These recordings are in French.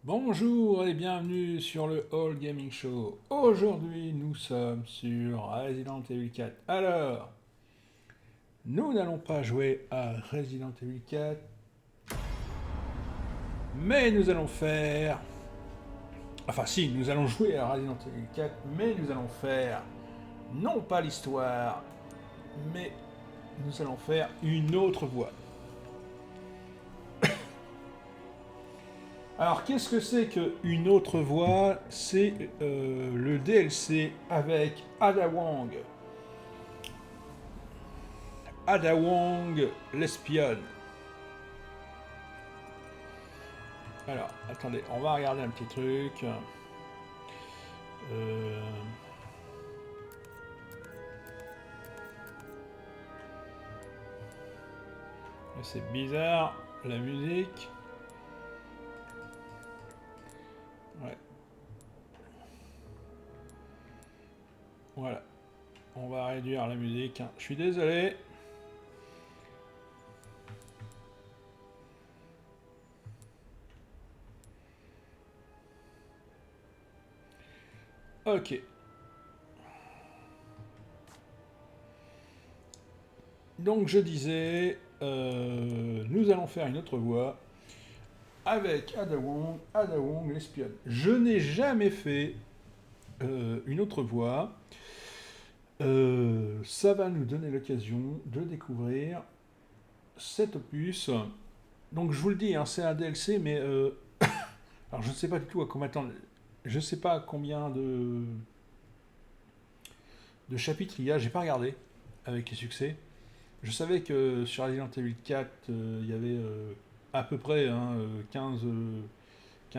Bonjour et bienvenue sur le All Gaming Show. Aujourd'hui, nous sommes sur Resident Evil 4. Alors, nous n'allons pas jouer à Resident Evil 4, mais nous allons faire... Enfin si, nous allons jouer à Resident Evil 4, mais nous allons faire non pas l'histoire, mais nous allons faire une autre voie. Alors, qu'est-ce que c'est qu'une autre voie? C'est le DLC avec Ada Wong. Ada Wong, l'espionne. Alors, attendez, on va regarder un petit truc. Euh, C'est bizarre, la musique. Ouais. Voilà. On va réduire la musique. Je suis désolé. Ok. Donc je disais, nous allons faire une autre voix avec Ada Wong l'espionne. Je n'ai jamais fait une autre voix. Ça va nous donner l'occasion de découvrir cet opus. Donc je vous le dis, hein, c'est un DLC, mais alors je ne sais pas du tout à combien attendre. Je ne sais pas combien de chapitres il y a. J'ai pas regardé avec les succès. Je savais que sur Resident Evil 4, il y avait à peu près 15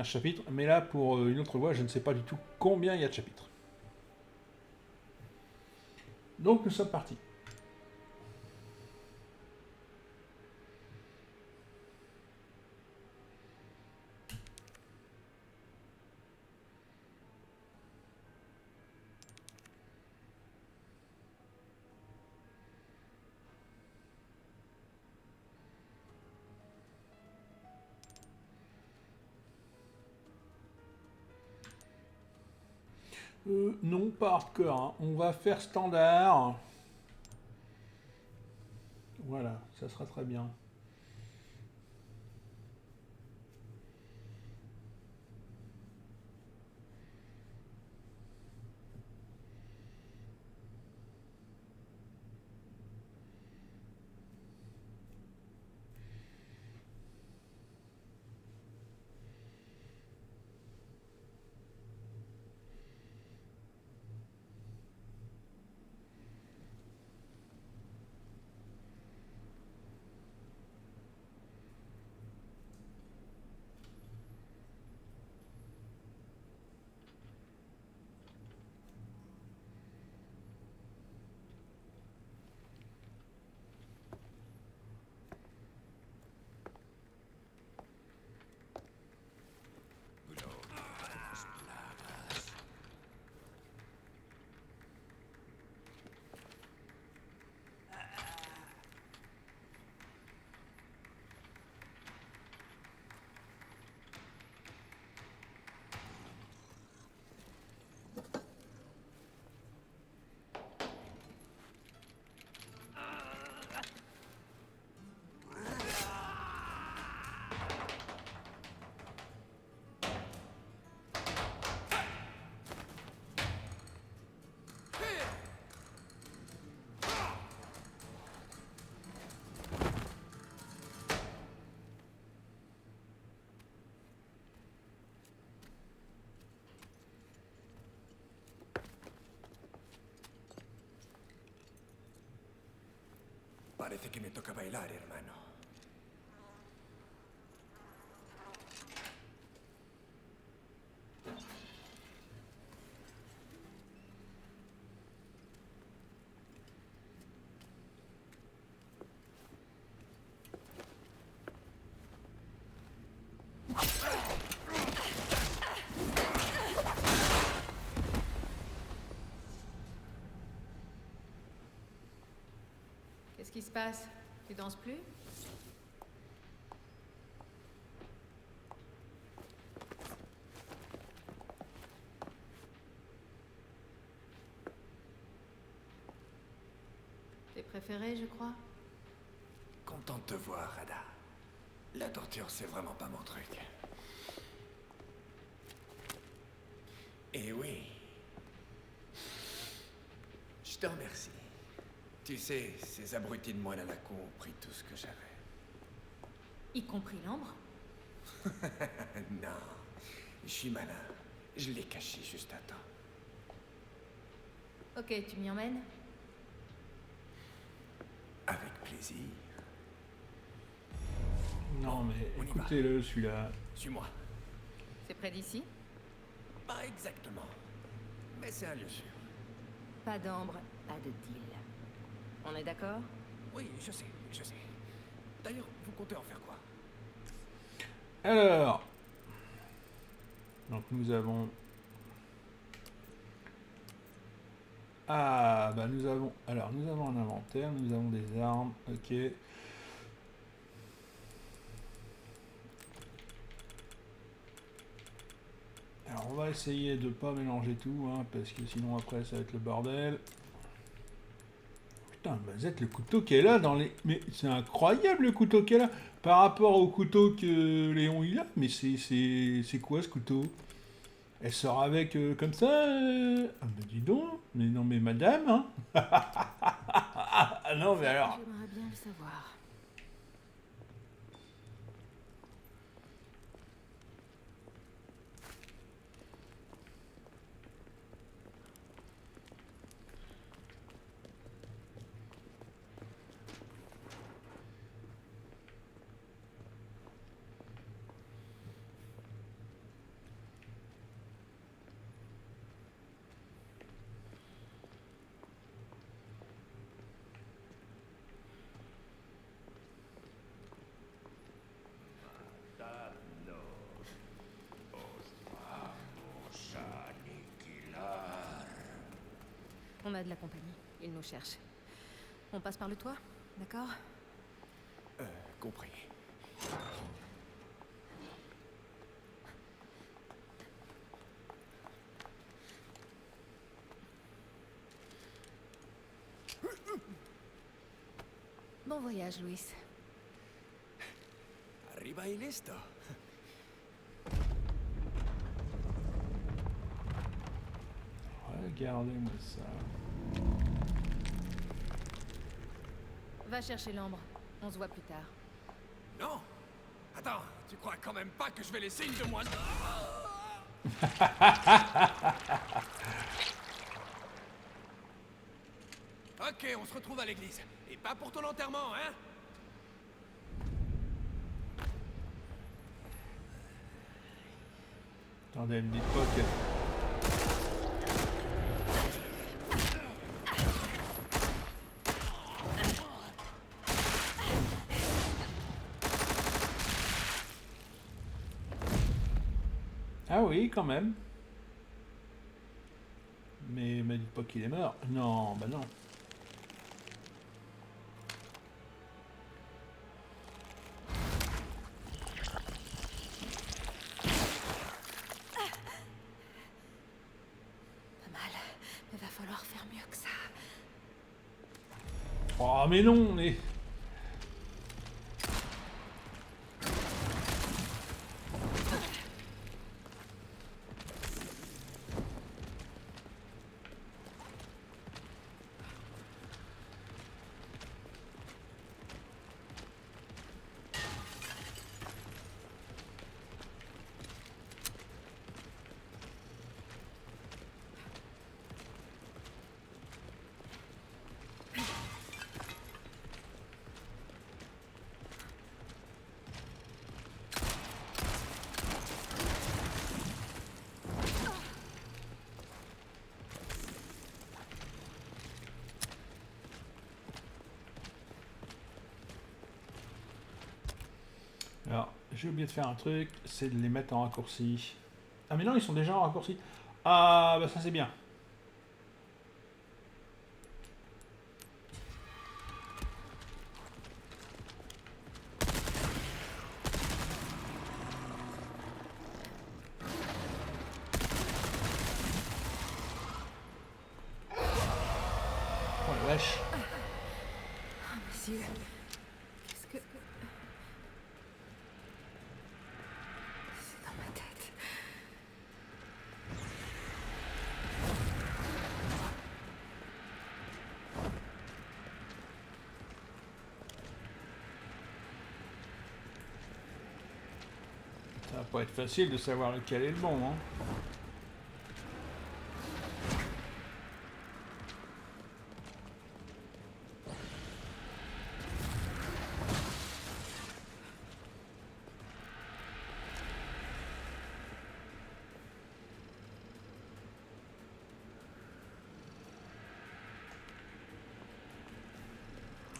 chapitres, mais là pour une autre voie, je ne sais pas du tout combien il y a de chapitres. Donc nous sommes partis. Non, pas hardcore, hein. On va faire standard. Voilà, ça sera très bien. Parece que me toca bailar, hermano. Qu'est-ce qui se passe? Tu danses plus? préféré, je crois. Content de te voir, Ada. La torture, c'est vraiment pas mon truc. Et oui. Je te remercie. Tu sais, ces abrutis de moines à la con ont pris tout ce que j'avais. Y compris l'ambre. Non, je suis malin. Je l'ai caché juste à temps. Ok, tu m'y emmènes? Avec plaisir. Non mais on y va. écoutez-le celui-là. Suis-moi. C'est près d'ici? Pas exactement. Mais c'est un lieu sûr. Pas d'ambre, pas de deal. On est d'accord? Oui, je sais, je sais. D'ailleurs, vous comptez en faire quoi? Alors, donc nous avons... Ah, bah nous avons... Alors, nous avons un inventaire, nous avons des armes, ok. Alors, on va essayer de pas mélanger tout, hein, parce que sinon après ça va être le bordel. Putain, Mazette, le couteau qui est là dans les... Mais c'est incroyable le couteau qui est là par rapport au couteau que Léon il a. Mais c'est quoi ce couteau? Elle sort avec comme ça Ah bah dis donc. Mais non mais madame hein. Ah non mais alors... J'aimerais bien le savoir. On a de la compagnie. Ils nous cherchent. On passe par le toit, d'accord? Compris. Bon voyage, Louis. Arriba y listo. Regardez-moi ça. Va chercher l'ambre. On se voit plus tard. Non. Attends, tu crois quand même pas que je vais les signes de moi? Ok, on se retrouve à l'église. Et pas pour ton enterrement, hein? Attendez, me dites pas que... Ah oui, quand même. Mais me dites pas qu'il est mort. Non, bah non. Pas mal. Mais va falloir faire mieux que ça. Oh mais non, mais... Alors, j'ai oublié de faire un truc, c'est de les mettre en raccourci. Ah mais non, ils sont déjà en raccourci. Ah bah ça c'est bien. Oh la vache. difficile. Qu'est-ce que... C'est dans ma tête. Ça va pas être facile de savoir lequel est le bon, hein.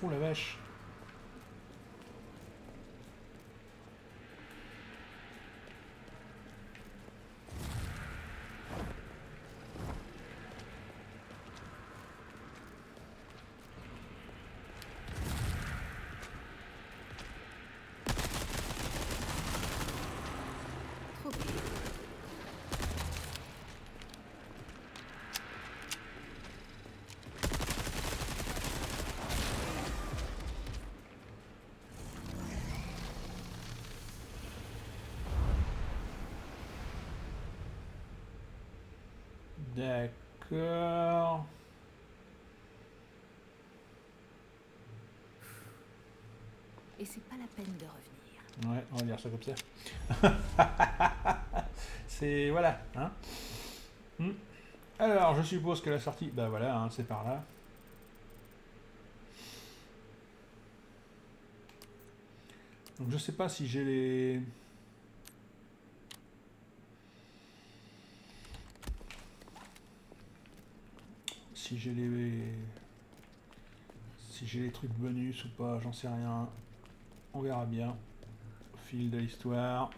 Oh la vache. Trop bien. D'accord. Et c'est pas la peine de revenir. Ouais, on va dire ça comme ça. C'est... voilà, hein. Hmm. Alors, je suppose que la sortie... Bah voilà, hein, c'est par là. Donc je sais pas si j'ai les... Si j'ai les... Si j'ai les trucs bonus ou pas, j'en sais rien. On verra bien. Au fil de l'histoire.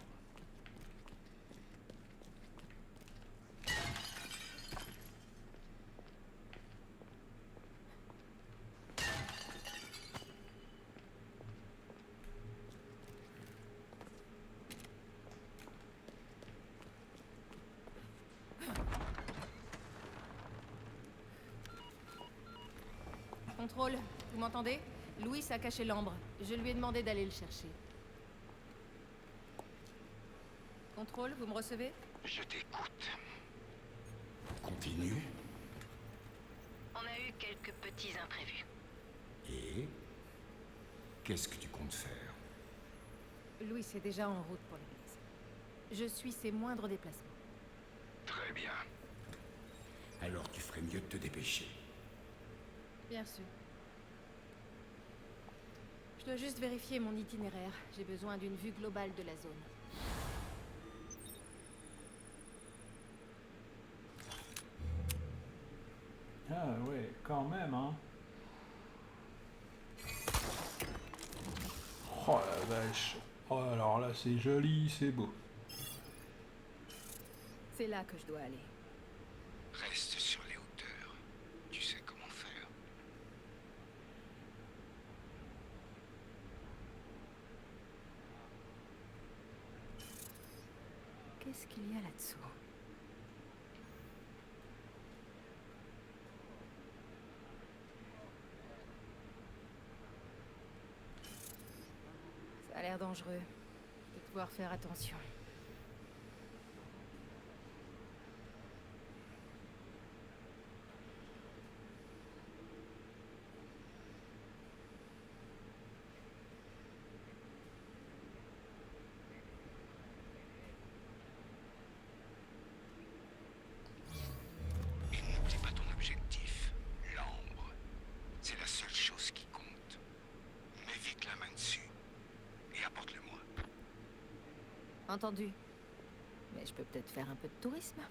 Contrôle, vous m'entendez? Louis a caché l'ambre. Je lui ai demandé d'aller le chercher. Contrôle, vous me recevez? Je t'écoute. Continue. On a eu quelques petits imprévus. Et qu'est-ce que tu comptes faire? Louis est déjà en route pour l'église. Je suis ses moindres déplacements. Très bien. Alors tu ferais mieux de te dépêcher. Bien sûr. Je dois juste vérifier mon itinéraire. J'ai besoin d'une vue globale de la zone. Ah ouais, quand même, hein. Oh la vache. Oh, alors là, c'est joli, c'est beau. C'est là que je dois aller. Reste sur les hauteurs. Tu sais comment faire. Qu'est-ce qu'il y a là-dessous? Ça a l'air dangereux. Je vais devoir faire attention. Et n'oublie pas ton objectif. L'ambre. C'est la seule chose qui compte. Mets vite la main dessus. Et apporte-le-moi. Entendu. Mais je peux peut-être faire un peu de tourisme.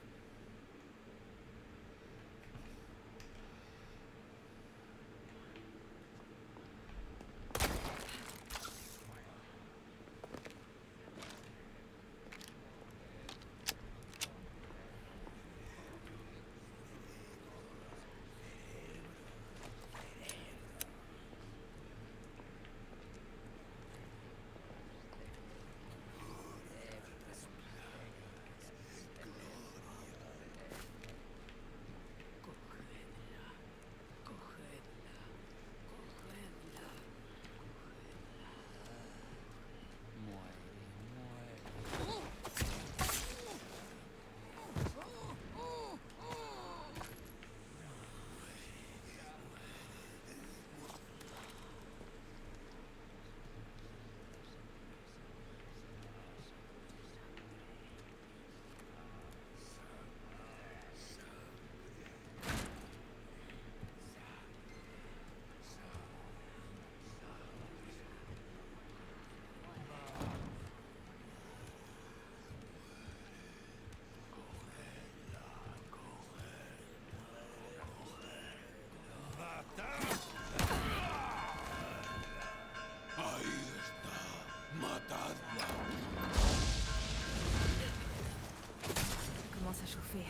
étouffé.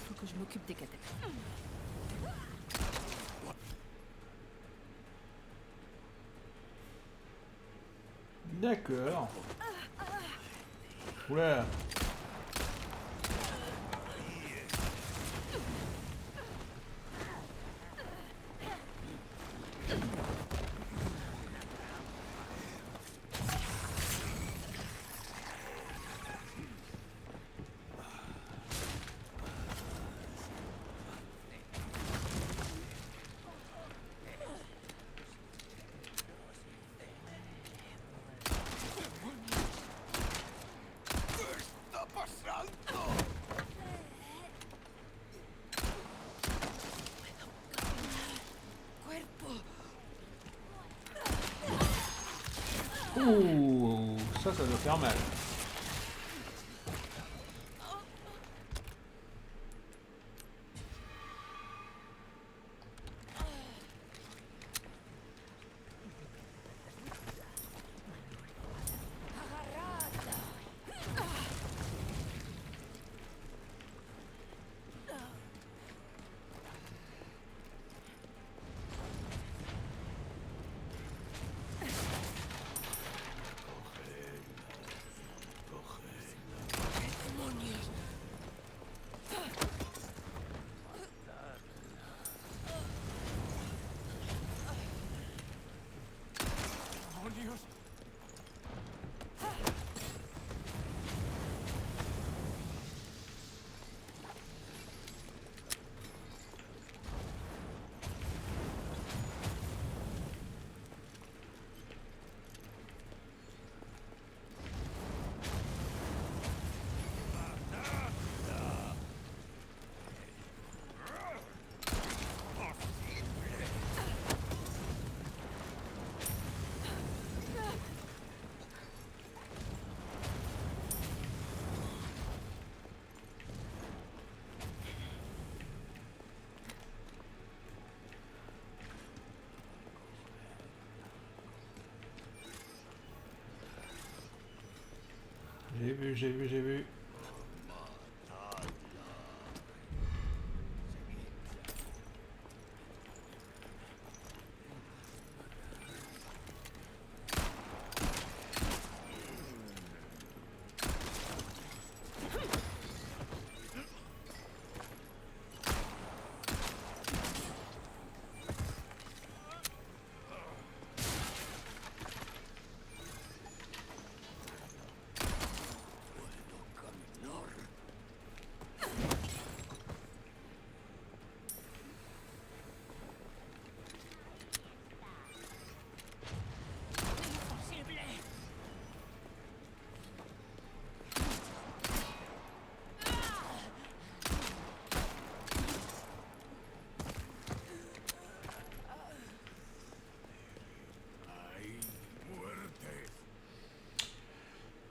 Faut que je m'occupe des catapultes. D'accord. Oula. Ouh, ça doit faire mal. J'ai vu.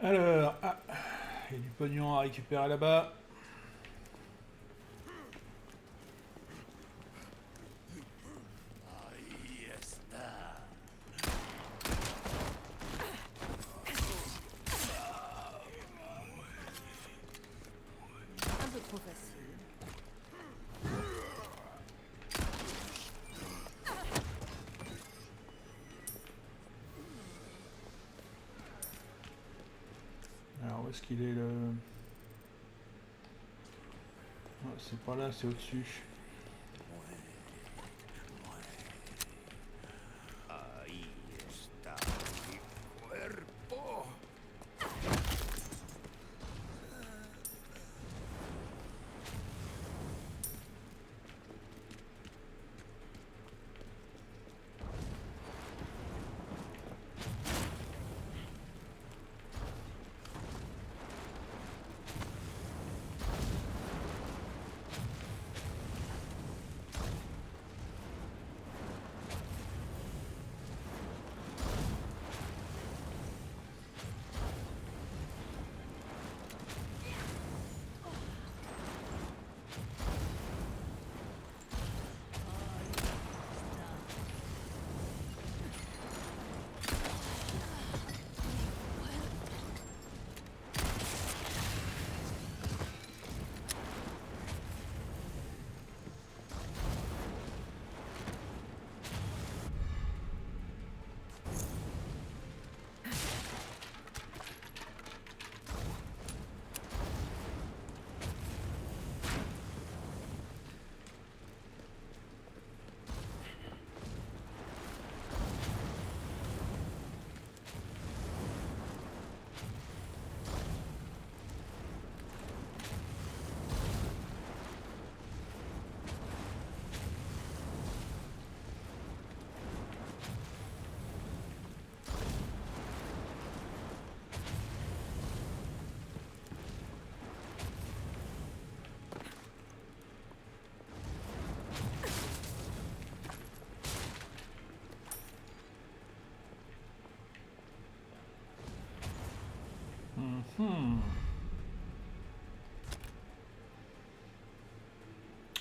Alors, il y a du pognon à récupérer là-bas. Un peu trop facile. Alors, où est-ce qu'il est le... Oh, c'est pas là, c'est au-dessus.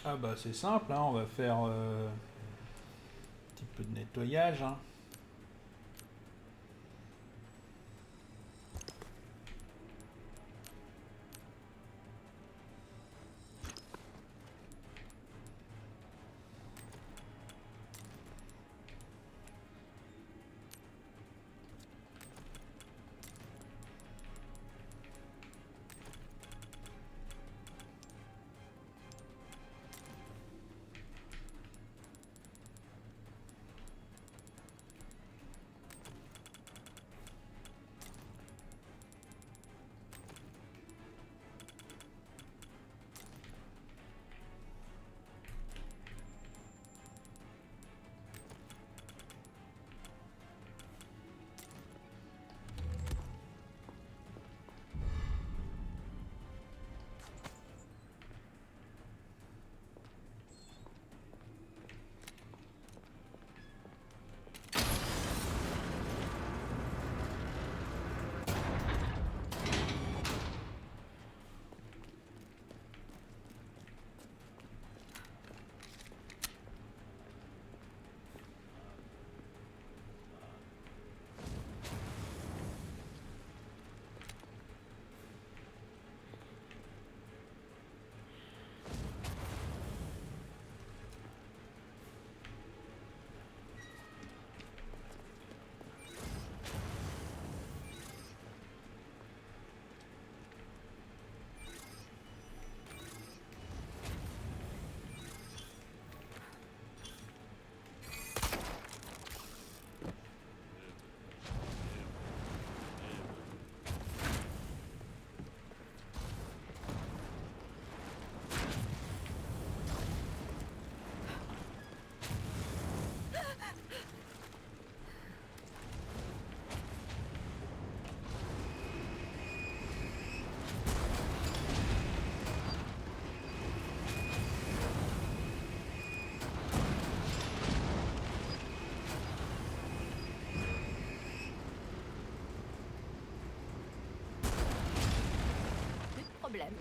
Ah bah c'est simple, hein, on va faire un petit peu de nettoyage. Hein. Plus de problème.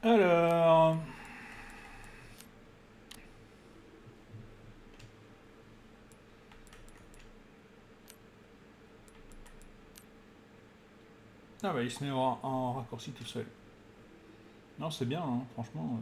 Alors... Ah bah il se met en raccourci tout seul. Non c'est bien, hein, franchement.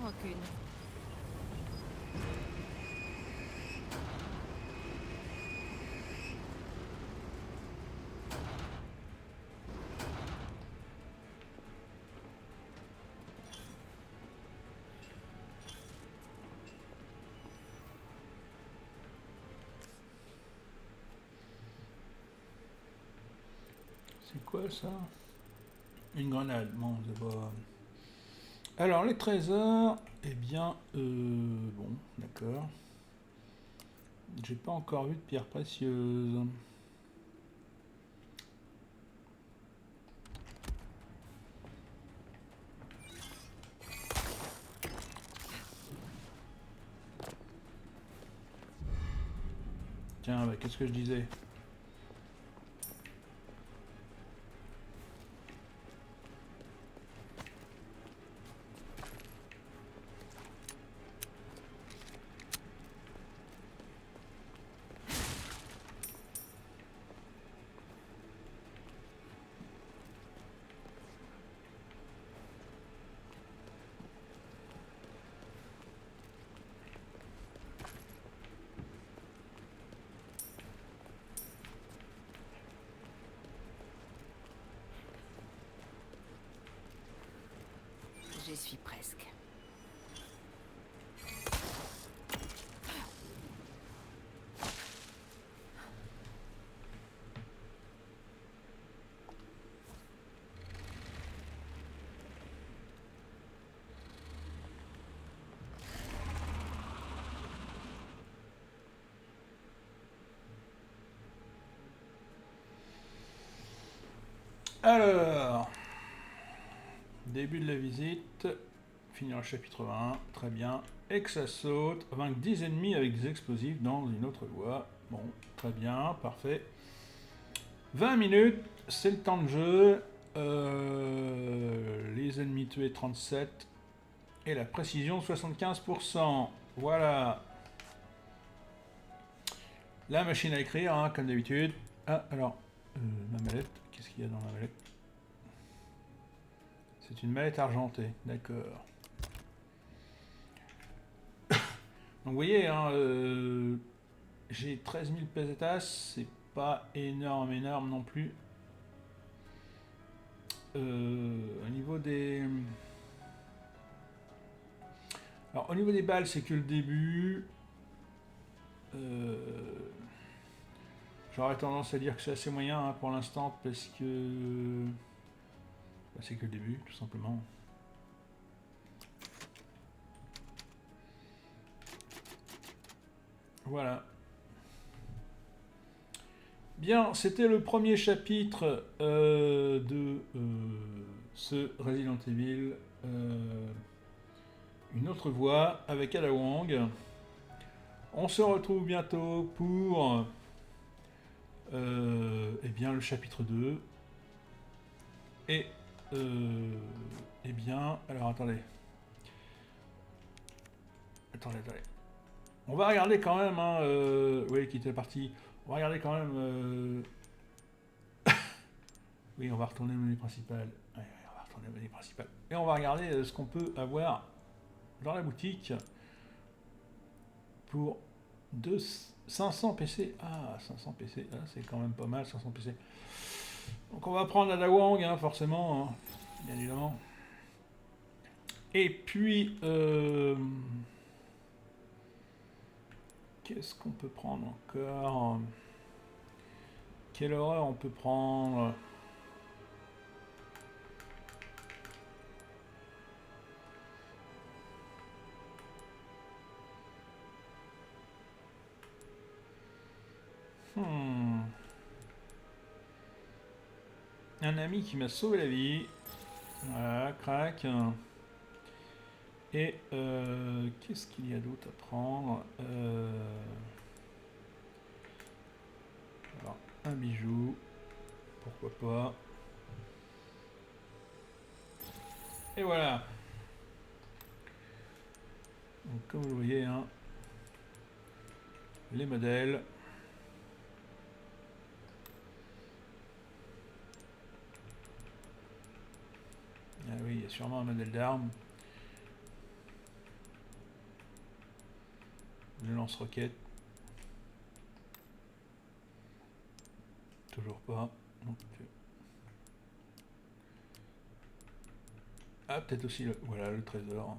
rancune. C'est quoi ça? Une grenade, bon, c'est pas... Alors, les trésors, eh bien, bon, d'accord. J'ai pas encore vu de pierres précieuses. Tiens, bah, qu'est-ce que je disais? J'y suis presque. Alors, début de la visite, finir le chapitre 1, très bien. Et que ça saute, vaincre 10 ennemis avec des explosifs dans une autre voie. Bon, très bien, parfait. 20 minutes, c'est le temps de jeu. Les ennemis tués 37. Et la précision 75%. Voilà. La machine à écrire, hein, comme d'habitude. Ah, alors, ma mallette, qu'est-ce qu'il y a dans ma mallette? C'est une mallette argentée, d'accord. Donc vous voyez, hein, j'ai 13 000 pesetas, c'est pas énorme non plus. Au niveau des... Alors au niveau des balles, c'est que le début. J'aurais tendance à dire que c'est assez moyen, hein, pour l'instant, parce que... bah, c'est que le début, tout simplement. Voilà. Bien, c'était le premier chapitre de ce Resident Evil. Une autre voie avec Ada Wong. On se retrouve bientôt pour eh bien, le chapitre 2. Et eh bien, alors attendez. Attendez. On va regarder quand même, hein, oui, qui était parti. On va regarder quand même. Oui, on va retourner au menu principal. Ouais, on va retourner au menu principal. Et on va regarder ce qu'on peut avoir dans la boutique pour 500 PC. Ah, 500 PC, ah, c'est quand même pas mal, 500 PC. Donc on va prendre Ada Wong, hein, forcément, hein, bien évidemment. Et puis, qu'est-ce qu'on peut prendre encore? Quelle horreur on peut prendre? Un ami qui m'a sauvé la vie. Voilà, crac. Et qu'est-ce qu'il y a d'autre à prendre? Alors, un bijou. Pourquoi pas. Et voilà. Donc, comme vous le voyez, hein, les modèles. Ah oui, il y a sûrement un modèle d'arme. lance-roquette. Toujours pas. Donc, ah, peut-être aussi le... Voilà, le trésor.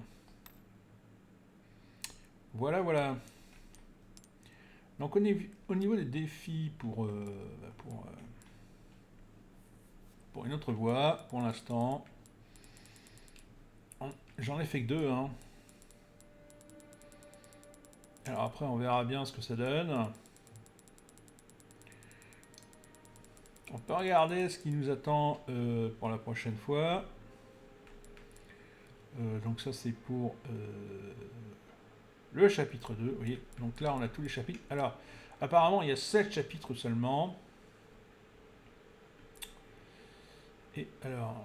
Voilà, voilà. Donc au niveau des défis pour une autre voie, pour l'instant, j'en ai fait que 2. Hein. Alors après, on verra bien ce que ça donne. On peut regarder ce qui nous attend pour la prochaine fois. Donc ça c'est pour le chapitre 2, oui. Donc là on a tous les chapitres. Alors apparemment il y a 7 chapitres seulement. Et alors,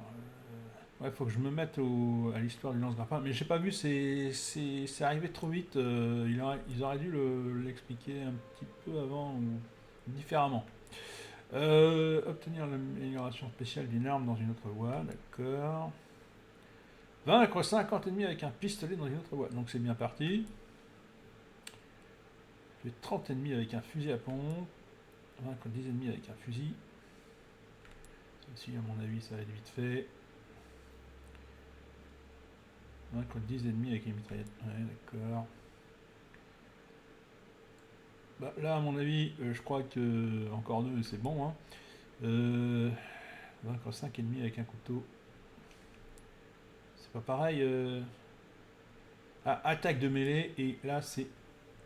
ouais, faut que je me mette à l'histoire du lance-grappin. Mais j'ai pas vu, c'est arrivé trop vite. Ils auraient dû l'expliquer un petit peu avant ou différemment. Obtenir l'amélioration spéciale d'une arme dans une autre voie, d'accord. Vaincre 50 ennemis avec un pistolet dans une autre voie, donc c'est bien parti. Tuer 30 ennemis avec un fusil à pompe. Vaincre 10 ennemis avec un fusil. Celle-ci, à mon avis, ça va être vite fait. Vaincre 10 ennemis avec une mitraillette. Ouais, d'accord. Bah, là, à mon avis, je crois que encore 2, c'est bon. Hein. Vaincre 5 ennemis avec un couteau. C'est pas pareil. Ah, attaque de mêlée, et là, c'est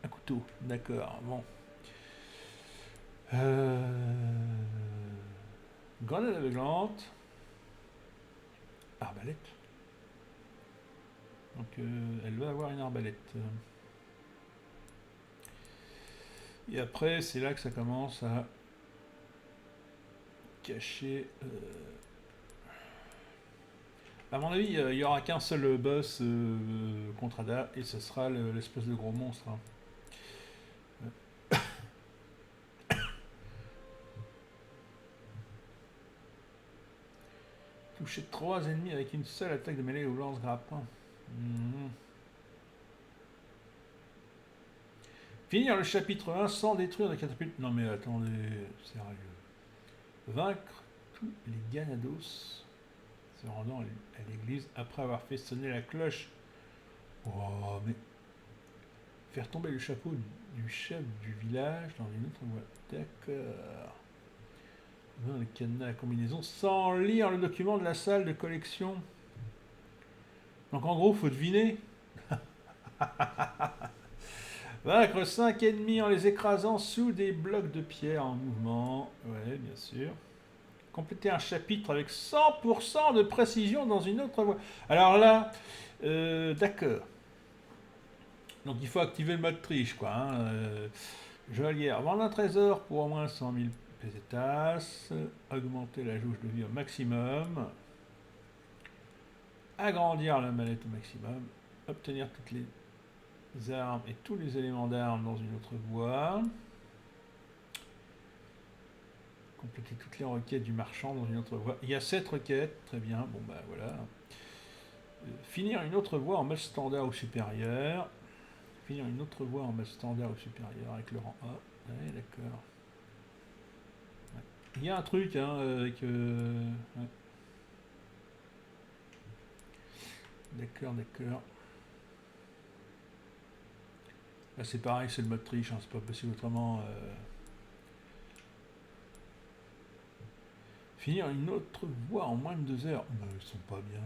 un couteau. D'accord, bon. Grenade aveuglante. Arbalète. Donc, elle va avoir une arbalète. Et après, c'est là que ça commence à cacher... À mon avis, il n'y aura qu'un seul boss contre Ada, et ce sera l'espèce de gros monstre. Hein. Toucher 3 ennemis avec une seule attaque de mêlée ou lance-grappin. Finir le chapitre 1 sans détruire des catapultes. Non mais attendez, sérieux. Vaincre tous les Ganados se rendant à l'église après avoir fait sonner la cloche. Oh mais... Faire tomber le chapeau du chef du village dans une autre voie. D'accord. Le cadenas à combinaison sans lire le document de la salle de collection. Donc en gros, faut deviner. Vaincre 5 ennemis en les écrasant sous des blocs de pierre en mouvement. Ouais, bien sûr. Compléter un chapitre avec 100% de précision dans une autre voie. Alors là, d'accord. Donc il faut activer le mode triche, quoi. Hein. Joaillière, vendre un trésor pour au moins 100 000 pesetas. Augmenter la jauge de vie au maximum. Agrandir la mallette au maximum. Obtenir toutes les armes et tous les éléments d'armes dans une autre voie. Compléter toutes les requêtes du marchand dans une autre voie. Il y a 7 requêtes, très bien, bon bah voilà. Finir une autre voie en mode standard ou supérieur. Finir une autre voie en mode standard ou supérieur avec le rang A. Ouais, d'accord. Ouais. Il y a un truc hein, avec... ouais. D'accord, d'accord. Là c'est pareil, c'est le mode triche, hein, c'est pas possible autrement. Finir une autre voie en moins de 2 heures. Bah, ils sont pas bien.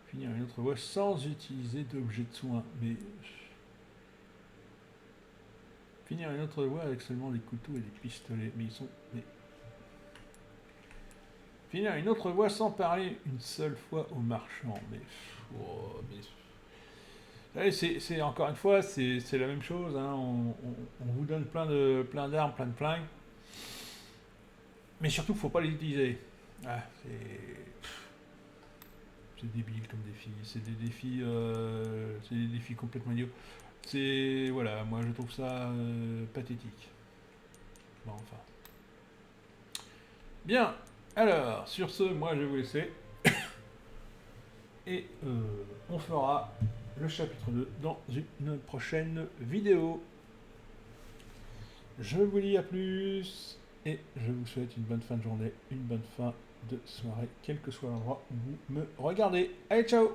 Finir une autre voie sans utiliser d'objet de soin. Mais... Finir une autre voie avec seulement des couteaux et des pistolets. Mais ils sont... Mais... Finir une autre voie sans parler une seule fois aux marchands. Mais... Oh, mais... C'est encore une fois, c'est la même chose. Hein. On vous donne plein d'armes, plein de flingues. Mais surtout, faut pas les utiliser. Ah, c'est débile comme défi. C'est des défis complètement idiots. C'est... Voilà, moi je trouve ça pathétique. Bon, enfin. Bien, alors, sur ce, moi je vais vous laisser. Et on fera le chapitre 2 dans une prochaine vidéo. Je vous dis à plus et je vous souhaite une bonne fin de journée, une bonne fin de soirée, quel que soit l'endroit où vous me regardez. Allez, ciao!